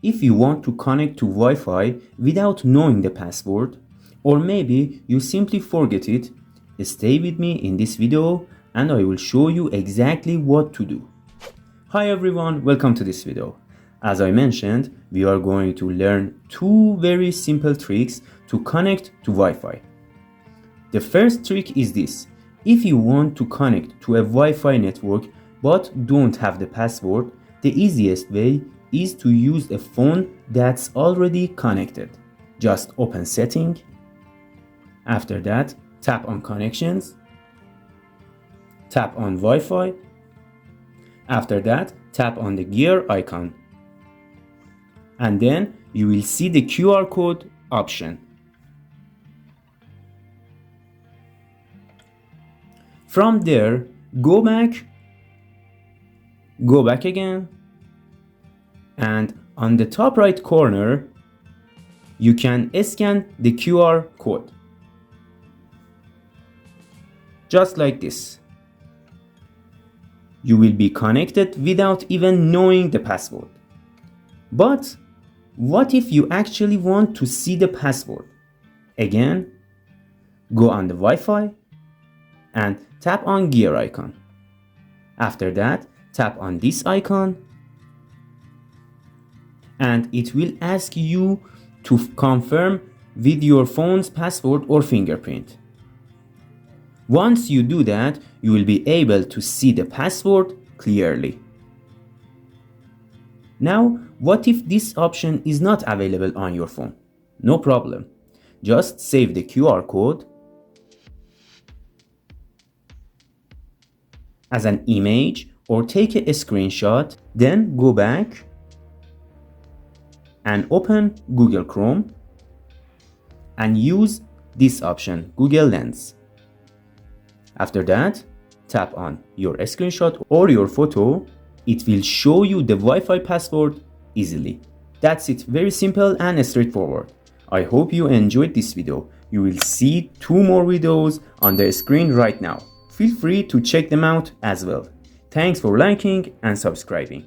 if you want to connect to Wi-Fi without knowing the password, or maybe you simply forget it, stay with me in this video and I will show you exactly what to do. Hi everyone, welcome to this video. As I mentioned, we are going to learn two very simple tricks to connect to Wi-Fi. The first trick is this. If you want to connect to a Wi-Fi network but don't have the password, the easiest way is to use a phone that's already connected. Just open Setting. After that, tap on Connections. Tap on Wi-Fi. After that, tap on the gear icon. And then you will see the QR code option. From there, go back again, and on the top right corner, you can scan the QR code. Just like this. You will be connected without even knowing the password. But what if you actually want to see the password? Again, go on the Wi-Fi and tap on gear icon. After that, tap on this icon and it will ask you to confirm with your phone's password or fingerprint. Once you do that, you will be able to see the password clearly. Now, what if this option is not available on your phone? No problem. Just save the QR code as an image or take a screenshot, then go back and open Google Chrome and use this option, Google Lens. After that, tap on your screenshot or your photo. It will show you the Wi-Fi password easily. That's it, very simple and straightforward. I hope you enjoyed this video. You will see two more videos on the screen right now. Feel free to check them out as well. Thanks for liking and subscribing.